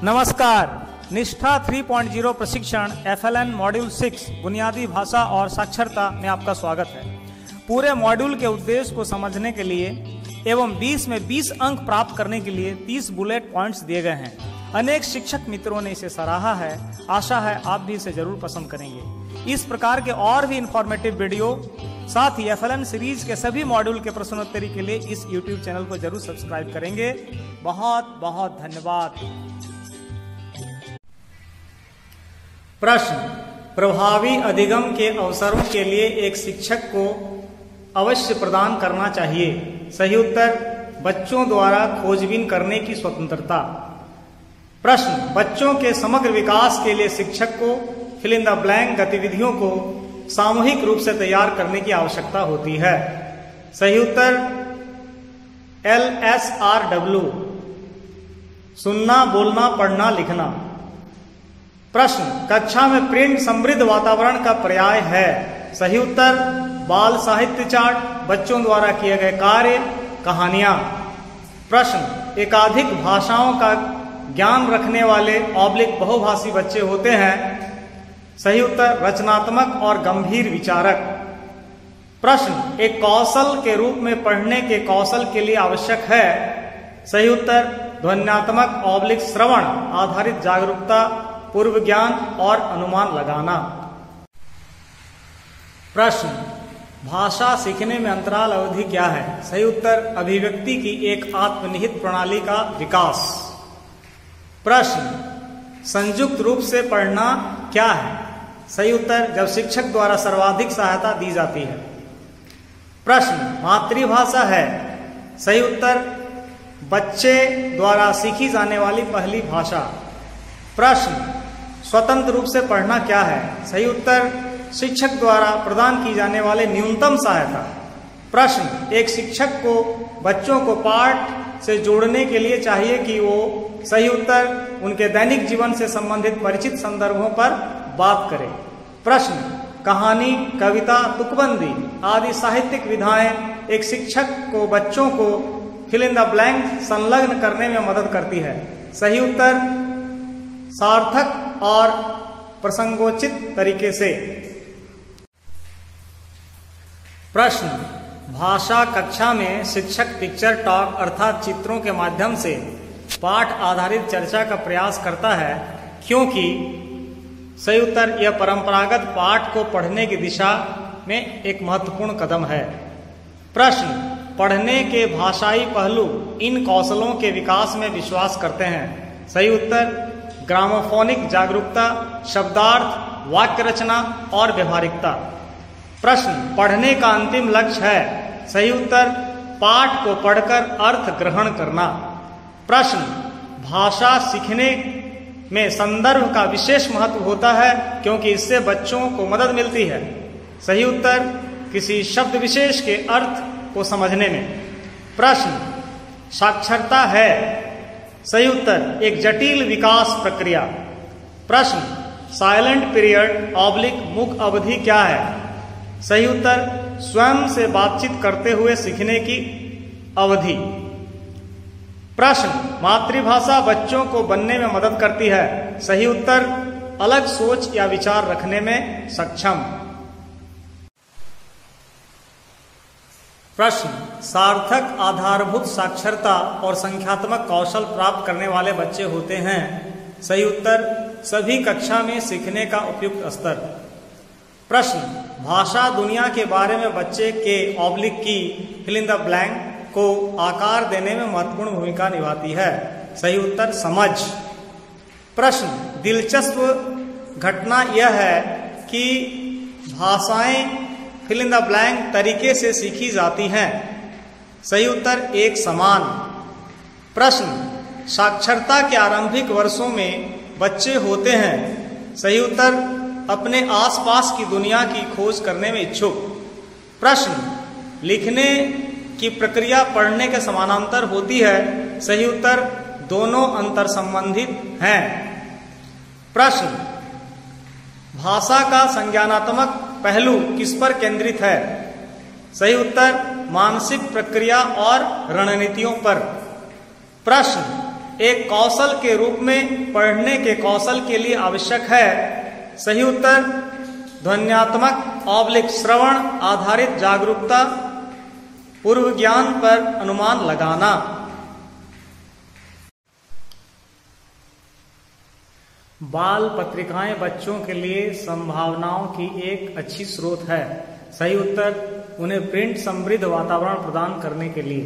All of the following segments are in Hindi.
नमस्कार। निष्ठा 3.0 प्रशिक्षण FLN मॉड्यूल 6 बुनियादी भाषा और साक्षरता में आपका स्वागत है। पूरे मॉड्यूल के उद्देश्य को समझने के लिए एवं 20 में 20 अंक प्राप्त करने के लिए 30 बुलेट पॉइंट्स दिए गए हैं। अनेक शिक्षक मित्रों ने इसे सराहा है। आशा है आप भी इसे जरूर पसंद करेंगे। इस प्रकार के और भी इंफॉर्मेटिव वीडियो, साथ ही FLN सीरीज के सभी मॉड्यूल के प्रश्नोत्तरी के लिए इस YouTube चैनल को जरूर सब्सक्राइब करेंगे। बहुत बहुत धन्यवाद। प्रश्न: प्रभावी अधिगम के अवसरों के लिए एक शिक्षक को अवश्य प्रदान करना चाहिए। सही उत्तर: बच्चों द्वारा खोजबीन करने की स्वतंत्रता। प्रश्न: बच्चों के समग्र विकास के लिए शिक्षक को फिल इन द ब्लैंक गतिविधियों को सामूहिक रूप से तैयार करने की आवश्यकता होती है। सही उत्तर: LSRW, सुनना, बोलना, पढ़ना, लिखना। प्रश्न: कक्षा में प्रिंट समृद्ध वातावरण का पर्याय है। सही उत्तर: बाल साहित्य चार्ट, बच्चों द्वारा किए गए कार्य, कहानियां। प्रश्न: एकाधिक भाषाओं का ज्ञान रखने वाले बहुभाषी बच्चे होते हैं। सही उत्तर: रचनात्मक और गंभीर विचारक। प्रश्न: एक कौशल के रूप में पढ़ने के कौशल के लिए आवश्यक है। सही उत्तर: ध्वन्यात्मक श्रवण आधारित जागरूकता, पूर्व ज्ञान और अनुमान लगाना। प्रश्न: भाषा सीखने में अंतराल अवधि क्या है? सही उत्तर: अभिव्यक्ति की एक आत्मनिहित प्रणाली का विकास। प्रश्न: संयुक्त रूप से पढ़ना क्या है? सही उत्तर: जब शिक्षक द्वारा सर्वाधिक सहायता दी जाती है। प्रश्न: मातृभाषा है? सही उत्तर: बच्चे द्वारा सीखी जाने वाली पहली भाषा। प्रश्न: स्वतंत्र रूप से पढ़ना क्या है? सही उत्तर: शिक्षक द्वारा प्रदान की जाने वाले न्यूनतम सहायता। प्रश्न: एक शिक्षक को बच्चों को पाठ से जोड़ने के लिए चाहिए कि वो। सही उत्तर: उनके दैनिक जीवन से संबंधित परिचित संदर्भों पर बात करें। प्रश्न: कहानी, कविता, तुकबंदी आदि साहित्यिक विधाएं एक शिक्षक को बच्चों को फिल इन द ब्लैंक संलग्न करने में मदद करती है। सही उत्तर: सार्थक और प्रसंगोचित तरीके से। प्रश्न: भाषा कक्षा में शिक्षक पिक्चर टॉक अर्थात चित्रों के माध्यम से पाठ आधारित चर्चा का प्रयास करता है, क्योंकि। सही उत्तर: यह परंपरागत पाठ को पढ़ने की दिशा में एक महत्वपूर्ण कदम है। प्रश्न: पढ़ने के भाषाई पहलू इन कौशलों के विकास में विश्वास करते हैं। सही उत्तर: ग्रामोफोनिक जागरूकता, शब्दार्थ, वाक्य रचना और व्यवहारिकता। प्रश्न: पढ़ने का अंतिम लक्ष्य है? सही उत्तर: पाठ को पढ़कर अर्थ ग्रहण करना। प्रश्न: भाषा सीखने में संदर्भ का विशेष महत्व होता है, क्योंकि इससे बच्चों को मदद मिलती है। सही उत्तर: किसी शब्द विशेष के अर्थ को समझने में। प्रश्न: साक्षरता है? सही उत्तर: एक जटिल विकास प्रक्रिया। प्रश्न: साइलेंट पीरियड मूक अवधि क्या है? सही उत्तर: स्वयं से बातचीत करते हुए सीखने की अवधि। प्रश्न: मातृभाषा बच्चों को बनने में मदद करती है। सही उत्तर: अलग सोच या विचार रखने में सक्षम। प्रश्न: सार्थक आधारभूत साक्षरता और संख्यात्मक कौशल प्राप्त करने वाले बच्चे होते हैं। सही उत्तर: सभी कक्षा में सीखने का उपयुक्त स्तर। प्रश्न: भाषा दुनिया के बारे में बच्चे के की फिल इन द ब्लैंक को आकार देने में महत्वपूर्ण भूमिका निभाती है। सही उत्तर: समझ। प्रश्न: दिलचस्प घटना यह है कि भाषाएं फिल इन द ब्लैंक तरीके से सीखी जाती हैं। सही उत्तर: एक समान। प्रश्न: साक्षरता के आरंभिक वर्षों में बच्चे होते हैं। सही उत्तर: अपने आसपास की दुनिया की खोज करने में इच्छुक। प्रश्न: लिखने की प्रक्रिया पढ़ने के समानांतर होती है। सही उत्तर: दोनों अंतर संबंधित हैं। प्रश्न: भाषा का संज्ञानात्मक पहलू किस पर केंद्रित है? सही उत्तर: मानसिक प्रक्रिया और रणनीतियों पर। प्रश्न: एक कौशल के रूप में पढ़ने के कौशल के लिए आवश्यक है। सही उत्तर ध्वन्यात्मक श्रवण आधारित जागरूकता, पूर्व ज्ञान पर अनुमान लगाना। बाल पत्रिकाएं बच्चों के लिए संभावनाओं की एक अच्छी स्रोत है। सही उत्तर उन्हें प्रिंट समृद्ध वातावरण प्रदान करने के लिए।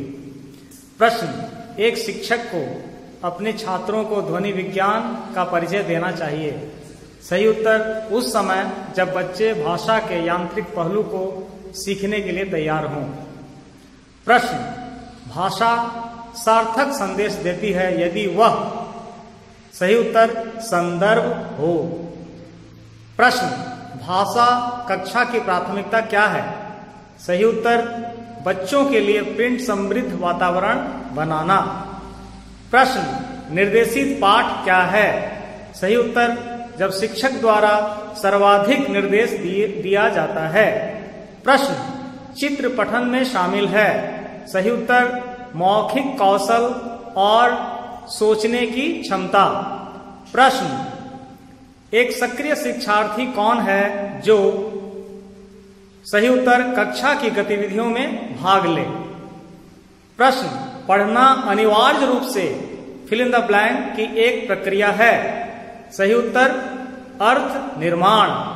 प्रश्न, एक शिक्षक को अपने छात्रों को ध्वनि विज्ञान का परिचय देना चाहिए। सही उत्तर उस समय जब बच्चे भाषा के यांत्रिक पहलू को सीखने के लिए तैयार हों। प्रश्न, भाषा सार्थक संदेश देती है यदि वह, सही उत्तर संदर्भ हो। प्रश्न, भाषा कक्षा की प्राथमिकता क्या है? सही उत्तर बच्चों के लिए प्रिंट समृद्ध वातावरण बनाना। प्रश्न, निर्देशित पाठ क्या है? सही उत्तर जब शिक्षक द्वारा सर्वाधिक निर्देश दिया जाता है। प्रश्न, चित्र पठन में शामिल है। सही उत्तर मौखिक कौशल और सोचने की क्षमता। प्रश्न, एक सक्रिय शिक्षार्थी कौन है जो, सही उत्तर कक्षा की गतिविधियों में भाग ले। प्रश्न, पढ़ना अनिवार्य रूप से फिल इन द ब्लैंक की एक प्रक्रिया है। सही उत्तर अर्थ निर्माण।